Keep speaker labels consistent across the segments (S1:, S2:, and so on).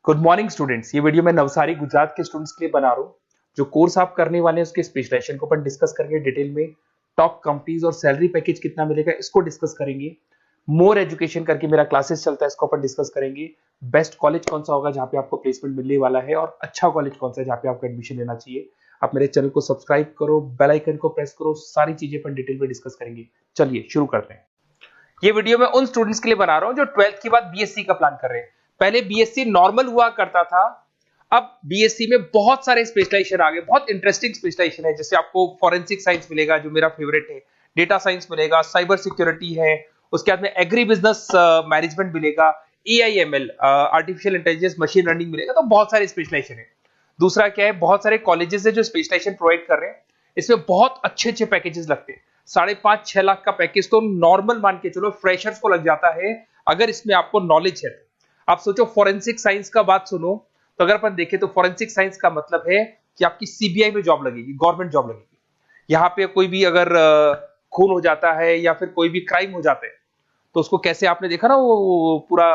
S1: Good morning students. ये video मैं नवसारी गुजरात के स्टूडेंट्स के लिए बना रहा हूँ। जो कोर्स आप करने वाले हैं उसके स्पेशलाइजेशन को अपन डिस्कस करेंगे डिटेल में। टॉप कंपनीज और सैलरी पैकेज कितना मिलेगा इसको डिस्कस करेंगे। मोर एजुकेशन करके मेरा क्लासेस चलता है, इसको अपन डिस्कस करेंगे। बेस्ट कॉलेज कौन सा होगा जहाँ पे आपको प्लेसमेंट मिलने वाला है, और अच्छा कॉलेज कौन सा है जहाँ पे आपको एडमिशन लेना चाहिए। आप मेरे चैनल को सब्सक्राइब करो, बेल आइकन को प्रेस करो, सारी चीजें अपन डिटेल में डिस्कस करेंगे। चलिए शुरू करते हैं। ये वीडियो मैं उन स्टूडेंट्स के लिए बना रहा हूँ जो 12th के बाद बीएससी का प्लान कर रहे हैं। पहले बीएससी नॉर्मल हुआ करता था, अब बीएससी में बहुत सारे स्पेशलाइजेशन आ गए, बहुत इंटरेस्टिंग स्पेशलाइजेशन है। जैसे आपको फॉरेंसिक साइंस मिलेगा जो मेरा फेवरेट है, डेटा साइंस मिलेगा, साइबर सिक्योरिटी है, उसके बाद में एग्री बिजनेस मैनेजमेंट मिलेगा, AIML artificial intelligence machine learning मिलेगा। तो बहुत सारे स्पेशलाइजेशन है। दूसरा क्या है, बहुत सारे कॉलेजेस है जो स्पेशलाइजेशन प्रोवाइड कर रहे हैं। इसमें बहुत अच्छे अच्छे पैकेजेस लगते हैं। 5.5-6 लाख का पैकेज तो नॉर्मल मान के चलो फ्रेशर्स को लग जाता है, अगर इसमें आपको नॉलेज है। आप सोचो फॉरेंसिक साइंस का बात सुनो, तो अगर अपन देखें तो फॉरेंसिक साइंस का मतलब है कि आपकी सीबीआई में जॉब लगेगी, गवर्नमेंट जॉब लगेगी। यहाँ पे कोई भी अगर खून हो जाता है या फिर कोई भी क्राइम हो जाता है, तो उसको कैसे आपने देखा ना, वो पूरा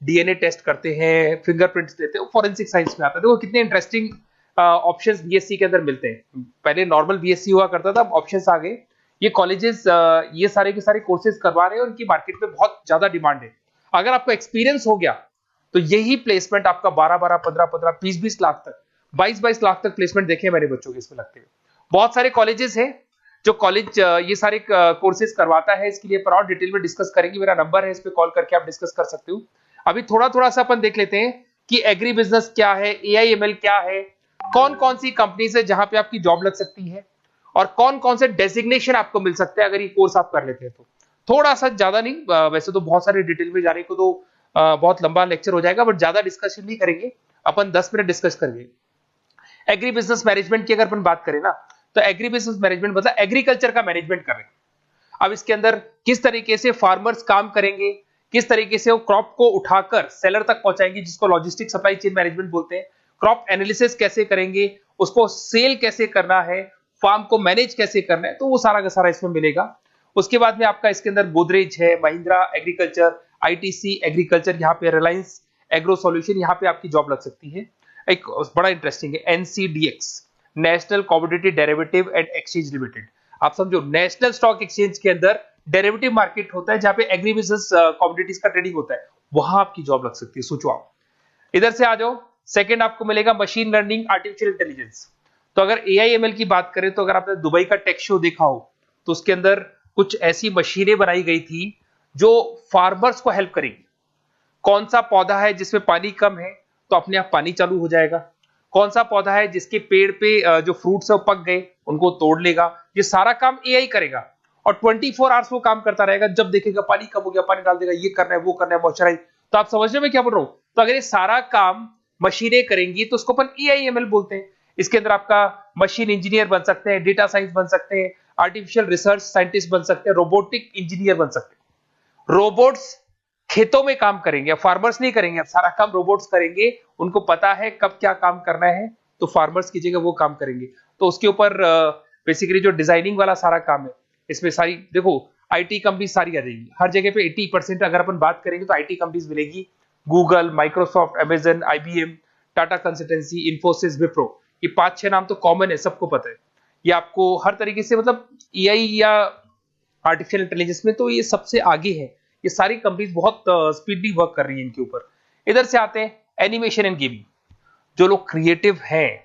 S1: डीएनए टेस्ट करते हैं, फिंगरप्रिंट्स लेते हैं, फॉरेंसिक साइंस में आता है। देखो कितने इंटरेस्टिंग ऑप्शंस बीएससी के अंदर मिलते हैं। पहले नॉर्मल बीएससी हुआ करता था, अब ऑप्शंस आ गए। ये कॉलेजेस ये सारे के सारे कोर्सेज करवा रहे हैं, उनकी मार्केट में बहुत ज्यादा डिमांड है। अगर आपको एक्सपीरियंस हो गया तो यही प्लेसमेंट आपका 12-12, 15-15, 20-20 लाख तक, 22-22 लाख तक प्लेसमेंट देखे मैंने बच्चों के इसमें लगते हुए। बहुत सारे कॉलेजेस हैं जो कॉलेज ये सारे कोर्सेज करवाता है। इसके लिए पर और डिटेल में डिस्कस करेंगे। मेरा नंबर है, इस पे कॉल करके आप डिस्कस कर सकते हो। अभी थोड़ा थोड़ा सा अपन देख लेते हैं कि एग्री बिजनेस क्या है, एआईएमएल क्या है, कौन कौन सी कंपनीज है जहां पे आपकी जॉब लग सकती है, और कौन कौन से डेजिग्नेशन आपको मिल सकते हैं अगर ये कोर्स आप कर लेते हैं तो। थोड़ा सा, ज्यादा नहीं, वैसे तो बहुत सारे डिटेल में जाने को तो बहुत लंबा लेक्चर हो जाएगा, बट ज्यादा डिस्कशन नहीं करेंगे अपन, 10 मिनट डिस्कस करेंगे। एग्री बिजनेस मैनेजमेंट की अगर अपन बात करें ना, तो एग्री बिजनेस मैनेजमेंट मतलब एग्रीकल्चर का मैनेजमेंट कर रहे हैं। अब इसके अंदर किस तरीके से फार्मर्स काम करेंगे, किस तरीके से वो क्रॉप को उठाकर सेलर तक पहुंचाएंगे, जिसको लॉजिस्टिक सप्लाई चेन मैनेजमेंट बोलते हैं। क्रॉप एनालिसिस कैसे करेंगे, उसको सेल कैसे करना है, फार्म को मैनेज कैसे करना है, तो वो सारा का सारा इसमें मिलेगा। उसके बाद में आपका इसके अंदर गोदरेज है, महिंद्रा एग्रीकल्चर, आईटीसी एग्रीकल्चर, यहाँ पे रिलायंस एग्रो सॉल्यूशन, यहाँ पे आपकी जॉब लग सकती है। एक बड़ा इंटरेस्टिंग है NCDEX, national commodity derivative and exchange limited. आप समझो, नेशनल स्टॉक एक्सचेंज के अंदर डेरिवेटिव मार्केट होता है जहां पे एग्री बिजनेस कमोडिटीज का ट्रेडिंग होता है, वहां आपकी जॉब लग सकती है। सोचो आप इधर से आ जाओ। सेकंड आपको मिलेगा मशीन लर्निंग आर्टिफिशियल इंटेलिजेंस। तो अगर एआईएमएल की बात करें, तो अगर आपने दुबई का टेक शो देखा हो तो उसके अंदर कुछ ऐसी मशीनें बनाई गई थी जो फार्मर्स को हेल्प करेगी। कौन सा पौधा है जिसमें पानी कम है, तो अपने आप पानी चालू हो जाएगा। कौन सा पौधा है जिसके पेड़ पे जो फ्रूट्स है वो पक गए, उनको तोड़ लेगा। ये सारा काम एआई करेगा, और 24 आवर्स वो काम करता रहेगा। जब देखेगा पानी कम हो गया, पानी डाल देगा, ये करना है वो करना है, मॉइस्चराइज। तो आप समझने में क्या बोल रहा हूं। तो अगर ये सारा काम मशीनें करेंगी तो उसको अपन एआईएमएल बोलते हैं। इसके अंदर आपका मशीन इंजीनियर बन सकते हैं, डेटा साइंस बन सकते हैं, आर्टिफिशियल रिसर्च साइंटिस्ट बन सकते हैं, रोबोटिक इंजीनियर बन सकते हैं। रोबोट्स खेतों में काम करेंगे, फार्मर्स नहीं करेंगे, अब सारा काम रोबोट्स करेंगे। उनको पता है कब क्या काम करना है, तो फार्मर्स की जगह वो काम करेंगे। तो उसके ऊपर बेसिकली जो डिजाइनिंग वाला सारा काम है, इसमें सारी देखो आईटी कंपनी सारी आ जाएगी। हर जगह पे 80% अगर अपन बात करेंगे तो आईटी कंपनीज मिलेगी। Google, Microsoft, Amazon, IBM, Tata consultancy, Infosys, Wipro, ये 5-6 नाम तो कॉमन है, सबको पता है। ये आपको हर तरीके से, मतलब एआई या आर्टिफिशियल इंटेलिजेंस में तो ये सबसे आगे है। ये सारी कंपनीज बहुत स्पीडली वर्क कर रही है इनके ऊपर। इधर से आते हैं एनिमेशन एंड गेमिंग। जो लोग क्रिएटिव हैं,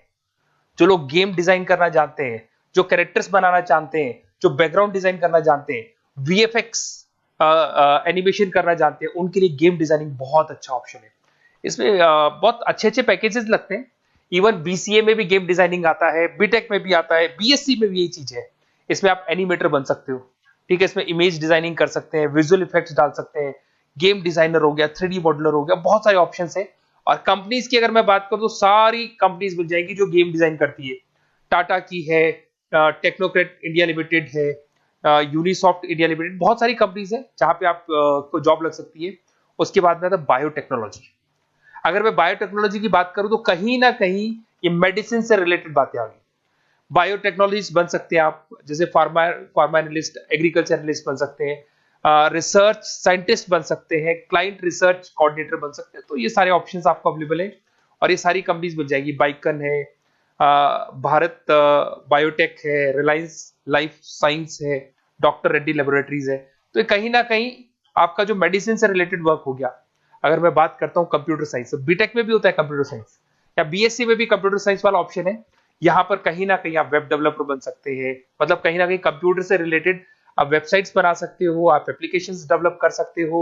S1: जो लोग गेम डिजाइन करना जानते हैं, जो कैरेक्टर्स बनाना चाहते हैं, जो बैकग्राउंड डिजाइन करना जानते हैं, वीएफएक्स एनिमेशन करना जानते हैं, उनके लिए गेम डिजाइनिंग बहुत अच्छा ऑप्शन है। इसमें बहुत अच्छे अच्छे पैकेजेस लगते हैं। इवन बीसीए में भी गेम डिजाइनिंग आता है, बीटेक में भी आता है, बीएससी में भी यही चीज है। इसमें आप एनिमेटर बन सकते हो, ठीक है। इसमें इमेज डिजाइनिंग कर सकते हैं, विजुअल इफेक्ट्स डाल सकते हैं, गेम डिजाइनर हो गया, 3D मॉडलर हो गया, बहुत सारे ऑप्शंस हैं। और कंपनीज की अगर मैं बात करूं तो सारी कंपनीज मिल जाएगी जो गेम डिजाइन करती है। टाटा की है, टेक्नोक्रेट इंडिया लिमिटेड है, यूनिसॉफ्ट इंडिया लिमिटेड, बहुत सारी कंपनीज है जहां पे आप को जॉब लग सकती है। उसके बाद में आता है बायोटेक्नोलॉजी। अगर मैं बायोटेक्नोलॉजी की बात करूं तो कहीं ना कहीं ये मेडिसिन से रिलेटेड बातें आ गई। बायोटेक्नोलॉजिस्ट बन सकते हैं आप, जैसे फार्मा एनालिस्ट, एग्रीकल्चर एनालिस्ट बन सकते हैं, रिसर्च साइंटिस्ट बन सकते हैं, क्लाइंट रिसर्च कोऑर्डिनेटर बन सकते हैं। तो ये सारे ऑप्शंस आपको अवेलेबल है और ये सारी कंपनीज मिल जाएगी। बाइकन है, भारत बायोटेक है, रिलायंस लाइफ साइंस है, डॉक्टर रेड्डी लेबोरेटरीज है। तो ये कहीं ना कहीं आपका जो मेडिसिन से रिलेटेड वर्क हो गया। अगर मैं बात करता हूँ कंप्यूटर साइंस, बीटेक में भी होता है कंप्यूटर साइंस, या बीएससी में भी कंप्यूटर साइंस वाला ऑप्शन है। यहाँ पर कहीं ना कहीं आप वेब डेवलपर बन सकते हैं, मतलब कहीं ना कहीं कंप्यूटर से रिलेटेड आप वेबसाइट्स बना सकते हो, आप एप्लीकेशंस डेवलप कर सकते हो,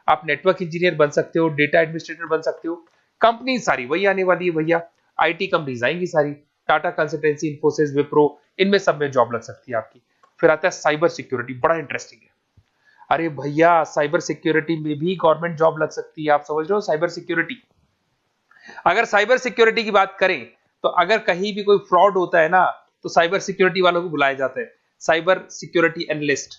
S1: आप नेटवर्क इंजीनियर बन सकते हो, डेटा एडमिनिस्ट्रेटर बन सकते हो। कंपनी सारी वही आने वाली है भैया, आईटी कंपनीज आएंगी सारी, टाटा कंसल्टेंसी, इन्फोसिस, विप्रो, इनमें सब में जॉब लग सकती है आपकी। फिर आता है साइबर सिक्योरिटी, बड़ा इंटरेस्टिंग है। अरे भैया साइबर सिक्योरिटी में भी गवर्नमेंट जॉब लग सकती है। आप समझ रहे हो साइबर सिक्योरिटी, अगर साइबर सिक्योरिटी की बात करें तो अगर कहीं भी कोई फ्रॉड होता है ना, तो साइबर सिक्योरिटी वालों को बुलाया जाता है, साइबर सिक्योरिटी एनालिस्ट।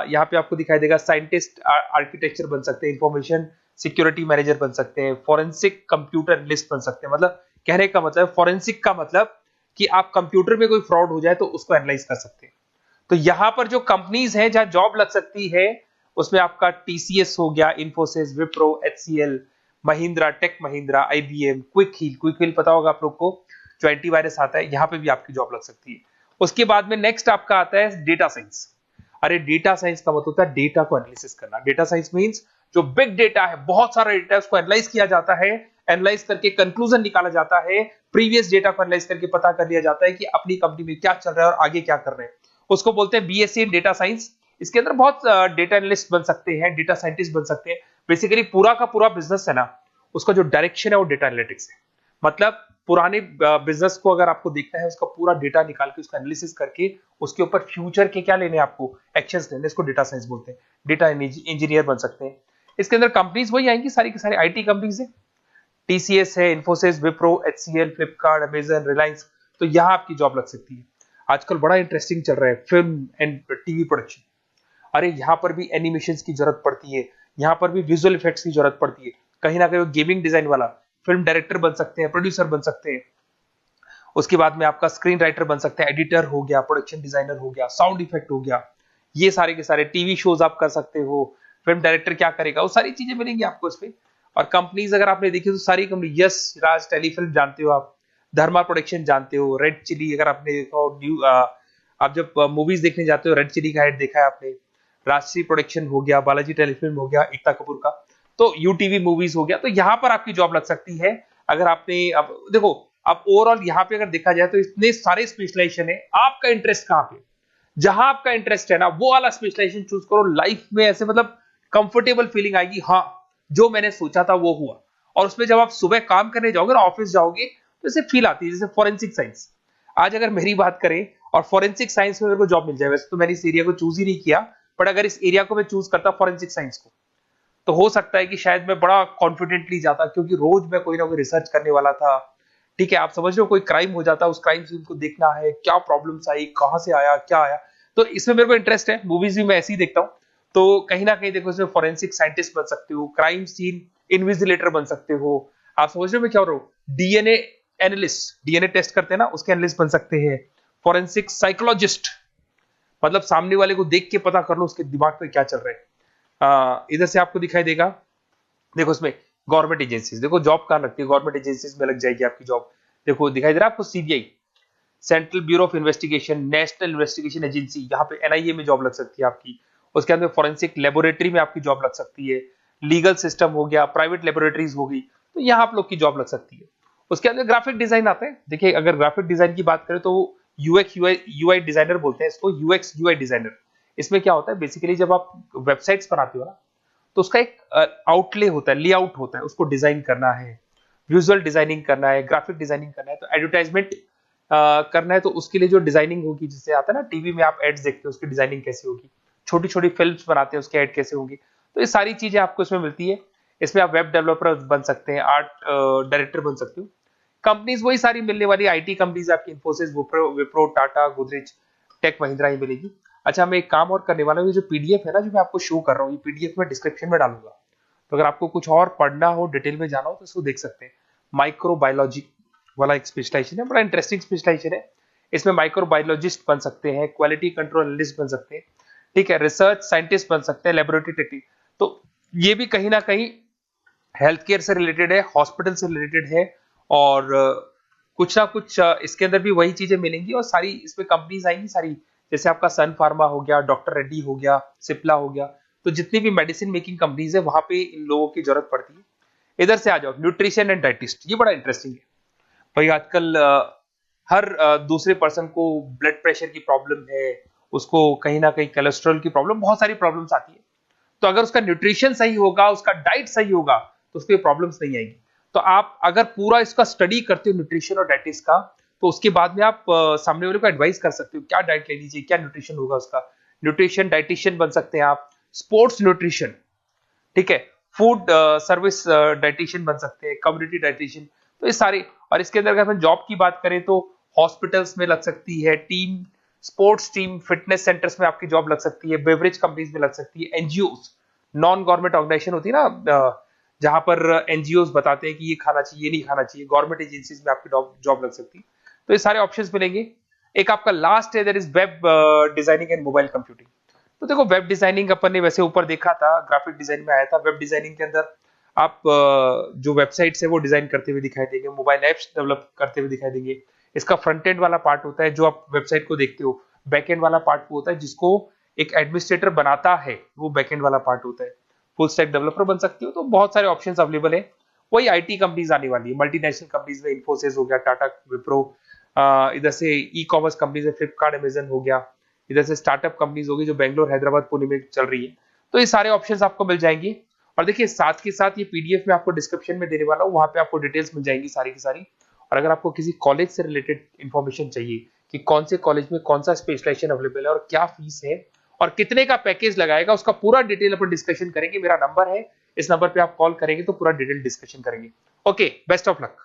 S1: यहाँ पे आपको दिखाई देगा, साइंटिस्ट आर्किटेक्चर बन सकते हैं, इंफॉर्मेशन सिक्योरिटी मैनेजर बन सकते हैं, फॉरेंसिक कंप्यूटर एनालिस्ट बन सकते हैं। मतलब कहने का मतलब, फॉरेंसिक का मतलब कि आप कंप्यूटर में कोई फ्रॉड हो जाए तो उसको एनालाइज कर सकते हैं। तो यहां पर जो कंपनीज हैं जहां जॉब लग सकती है, उसमें आपका टीसीएस हो गया, Infosys, Wipro, HCL, Mahindra, Tech Mahindra, IBM, Quick Heal पता होगा आप लोग को, जो एंटीवायरस आता है, यहां पे भी आपकी जॉब लग सकती है। उसके बाद में नेक्स्ट आपका आता है डेटा साइंस। अरे डेटा साइंस का मतलब होता है डेटा को एनालिसिस करना। डेटा साइंस मींस जो बिग डेटा है, बहुत सारा डेटा है, उसको एनालाइज किया जाता है, एनालाइज करके कंक्लूजन निकाला जाता है, प्रीवियस डेटा को एनालाइज करके पता कर लिया जाता है कि अपनी कंपनी में क्या चल रहा है और आगे क्या कर रहे हैं। उसको बोलते हैं बीएससी इन डेटा साइंस। इसके अंदर बहुत डेटा एनालिस्ट बन सकते हैं, डेटा साइंटिस्ट बन सकते हैं। बेसिकली पूरा का पूरा बिजनेस है ना, उसका जो डायरेक्शन है वो डेटा एनालिटिक्स है। मतलब पुराने बिजनेस को अगर आपको देखना है, उसका पूरा डेटा निकाल के उसका एनालिसिस करके उसके ऊपर फ्यूचर के क्या लेने, आपको एक्शंस लेने, इसको डेटा साइंस बोलते हैं। डेटा इंजीनियर बन सकते हैं। इसके अंदर कंपनीज वही आएंगी, सारी की सारी आईटी कंपनीज है, टीसीएस है, इन्फोसिस, विप्रो, एचसीएल, फ्लिपकार्ट, अमेजन, रिलायंस। तो यहां आपकी जॉब लग सकती है। आजकल बड़ा इंटरेस्टिंग चल रहा है फिल्म एंड टीवी प्रोडक्शन। अरे यहाँ पर भी एनिमेशन की जरूरत पड़ती है, यहाँ पर भी विजुअल इफेक्ट्स की जरूरत पड़ती है। कहीं ना कहीं गेमिंग डिजाइन वाला फिल्म डायरेक्टर बन सकते हैं, प्रोड्यूसर बन सकते हैं। उसके बाद में आपका स्क्रीन राइटर बन सकते हैं, एडिटर हो गया, प्रोडक्शन डिजाइनर हो गया, साउंड इफेक्ट हो गया। ये सारे के सारे टीवी शोज आप कर सकते हो। फिल्म डायरेक्टर क्या करेगा, वो सारी चीजें मिलेंगी आपको इसमें। और कंपनीज अगर आपने देखी तो सारी कंपनी, यस राज टेलीफिल्म जानते हो आप, धर्मा प्रोडक्शन जानते हो, रेड चिली अगर आपने देखा हो, न्यू आप जब मूवीज देखने जाते हो, रेड चिली का एड देखा है आपने, राजश्री प्रोडक्शन हो गया, बालाजी टेलीफिल्म हो गया, एकता कपूर का, तो यूटीवी मूवीज हो गया। तो यहां पर आपकी जॉब लग सकती है। अगर आपने, अब देखो, अब ओवरऑल यहाँ पे अगर देखा जाए तो इतने सारे स्पेशलाइजेशन है, आपका इंटरेस्ट कहाँ पे, जहां आपका इंटरेस्ट है ना, वो वाला स्पेशलाइजेशन चूज करो। लाइफ में ऐसे मतलब कंफर्टेबल फीलिंग आएगी, हाँ जो मैंने सोचा था वो हुआ। और उसमें जब आप सुबह काम करने जाओगे ना, ऑफिस जाओगे, तो ऐसे फील आती है जैसे फॉरेंसिक साइंस। आज अगर मेरी बात करें और फॉरेंसिक साइंस में मेरे को जॉब मिल जाए, वैसे तो मैंने इस एरिया को चूज ही नहीं किया, बट अगर इस एरिया को मैं चूज करता फॉरेंसिक साइंस को, तो हो सकता है कि शायद मैं बड़ा कॉन्फिडेंटली जाता, क्योंकि रोज मैं कोई ना कोई रिसर्च करने वाला था। ठीक है, आप समझ रहे हो, कोई क्राइम हो जाता, उस क्राइम सीन को देखना है, क्या प्रॉब्लम्स आई, कहां से आया, क्या आया। तो इसमें मेरे को इंटरेस्ट है, मूवीज भी मैं ऐसे ही देखता हूँ। तो कहीं ना कहीं देखो, इसमें फॉरेंसिक साइंटिस्ट बन सकते हो, क्राइम सीन इन्विजिलेटर बन सकते हो। आप समझ रहे हो मैं क्या हो रहा हूँ, डीएनए एनालिस्ट, डीएनए टेस्ट करते हैं ना, उसके एनालिस्ट बन सकते हैं। फॉरेंसिक साइकोलॉजिस्ट, मतलब सामने वाले को देख के पता कर लो उसके दिमाग में क्या चल रहा है। इधर से आपको दिखाई देगा, देखो इसमें गवर्नमेंट एजेंसीज, देखो जॉब कहां लगती है, गवर्नमेंट एजेंसीज में लग जाएगी आपकी जॉब। देखो दिखाई दे रहा है आपको, CBI, central bureau of investigation, national investigation agency, यहाँ पे एनआईए में जॉब लग सकती है आपकी। उसके अंदर फॉरेंसिक लेबोरेटरी में आपकी जॉब लग सकती है। लीगल सिस्टम हो गया, प्राइवेट लेबोरेटरीज हो गई, तो यहाँ आप लोग की जॉब लग सकती है। उसके अंदर ग्राफिक डिजाइन आता है। देखिए अगर ग्राफिक डिजाइन की बात करें तो यूएक्स यूआई डिजाइनर बोलते हैं इसको, यूएक्स यूआई डिजाइनर। इसमें क्या होता है, बेसिकली जब आप वेबसाइट्स बनाते हो ना, तो उसका एक आउटले होता है, लेआउट होता है, उसको डिजाइन करना है, विजुअल डिजाइनिंग करना है, ग्राफिक डिजाइनिंग करना है, तो एडवर्टाइजमेंट करना है, तो उसके लिए जो डिजाइनिंग होगी, जिससे आता है ना टीवी में आप एड्स देखते हो, उसकी डिजाइनिंग कैसी होगी, छोटी छोटी फिल्म्स बनाते हैं उसके एड कैसे होगी, तो ये सारी चीजें आपको इसमें मिलती है। इसमें आप वेब डेवलपर बन सकते हैं, आर्ट डायरेक्टर बन सकते हो। कंपनीज वही सारी मिलने वाली, आईटी कंपनीज आपकी, इन्फोसिस, विप्रो, टाटा, गोदरेज, टेक महिंद्रा ही मिलेगी। अच्छा, मैं एक काम और करने वाला हूँ, जो पीडीएफ है ना जो मैं आपको शो कर रहा हूँ, ये पीडीएफ में डिस्क्रिप्शन में डालूंगा, तो अगर आपको कुछ और पढ़ना हो, डिटेल में जाना हो, तो इसको देख सकते हैं। माइक्रोबायोलॉजी वाला एक स्पेशलाइजेशन है, बड़ा इंटरेस्टिंग स्पेशलाइजेशन है। इसमें माइक्रोबायोलॉजिस्ट बन सकते हैं, क्वालिटी कंट्रोल एनालिस्ट बन सकते हैं, ठीक है, रिसर्च साइंटिस्ट बन सकते हैं, लेबोरेटरी टेक्निक। तो ये भी कहीं ना कहीं हेल्थ केयर से रिलेटेड है, हॉस्पिटल से रिलेटेड है, और कुछ ना कुछ इसके अंदर भी वही चीजें मिलेंगी, और सारी इसमें कंपनीज आएंगी सारी, जैसे आपका सन फार्मा हो गया, डॉक्टर रेड्डी हो गया, सिप्ला हो गया। तो जितनी भी मेडिसिन मेकिंग कंपनीज है वहां पे इन लोगों की जरूरत पड़ती है। इधर से आ जाओ, न्यूट्रिशन एंड डाइटिस्ट, ये बड़ा इंटरेस्टिंग है भाई। आजकल हर दूसरे पर्सन को ब्लड प्रेशर की प्रॉब्लम है, उसको कहीं ना कहीं कोलेस्ट्रॉल की प्रॉब्लम, बहुत सारी प्रॉब्लम्स आती है। तो अगर उसका न्यूट्रिशन सही होगा, उसका डाइट सही होगा, तो उसको प्रॉब्लम्स नहीं आएगी। तो आप अगर पूरा इसका स्टडी करते हो न्यूट्रिशन और डाइटिस का, तो उसके बाद में आप सामने वाले को एडवाइस कर सकते हो क्या डाइट लेनी चाहिए, क्या न्यूट्रिशन होगा उसका। न्यूट्रिशन डाइटिशियन बन सकते हैं आप, स्पोर्ट्स न्यूट्रिशन, ठीक है, फूड सर्विस डाइटिशियन बन सकते हैं, कम्युनिटी डाइटिशियन। तो ये सारे, और इसके अंदर अगर हम जॉब की बात करें तो हॉस्पिटल्स में लग सकती है, team sports team fitness centres में आपकी जॉब लग सकती है, बेवरेज कंपनीज में लग सकती है, एनजीओस नॉन गवर्नमेंट ऑर्गेनाइजेशन होती है ना, जहां पर एनजीओस बताते हैं कि ये खाना चाहिए, ये नहीं खाना चाहिए, गवर्नमेंट एजेंसीज में आपकी जॉब लग सकती है। तो ये सारे ऑप्शंस मिलेंगे। एक आपका लास्ट है, that is web designing and mobile computing. तो देखो, वेब डिजाइनिंग अपन ने वैसे ऊपर देखा था, ग्राफिक डिजाइन में आया था। वेब डिजाइनिंग के अंदर आप जो वेबसाइट्स है वो डिजाइन करते हुए दिखाई देंगे, मोबाइल एप्स डेवलप करते हुए दिखाई देंगे। इसका फ्रंट एंड वाला पार्ट होता है जो आप वेबसाइट को देखते हो, बैक एंड वाला पार्ट वो होता है जिसको एक एडमिनिस्ट्रेटर बनाता है, वो बैक एंड वाला पार्ट होता है। फुल स्टैक डेवलपर बन सकते हो। तो बहुत सारे ऑप्शंस अवेलेबल है। वही आईटी कंपनीज आने वाली है, मल्टीनेशनल कंपनीज में इन्फोसिस हो गया, टाटा, विप्रो, इधर से ई कॉमर्स कंपनीज में फ्लिपकार्ट, अमेजन हो गया, इधर से स्टार्टअप कंपनीज होगी जो बेंगलोर, हैदराबाद, पुणे में चल रही है। तो ये सारे ऑप्शंस आपको मिल जाएंगे। और देखिए, साथ के साथ ये पीडीएफ में आपको डिस्क्रिप्शन में देने वाला हूँ, वहां पे आपको डिटेल्स मिल जाएंगी सारी की सारी। और अगर आपको किसी कॉलेज से रिलेटेड इंफॉर्मेशन चाहिए कि कौन से कॉलेज में कौन सा स्पेशलाइजेशन अवेलेबल है और क्या फीस है और कितने का पैकेज लगाएगा, उसका पूरा डिटेल अपन डिस्कशन करेंगे। मेरा नंबर है, इस नंबर पे आप कॉल करेंगे तो पूरा डिटेल डिस्कशन करेंगे। Okay, best of luck.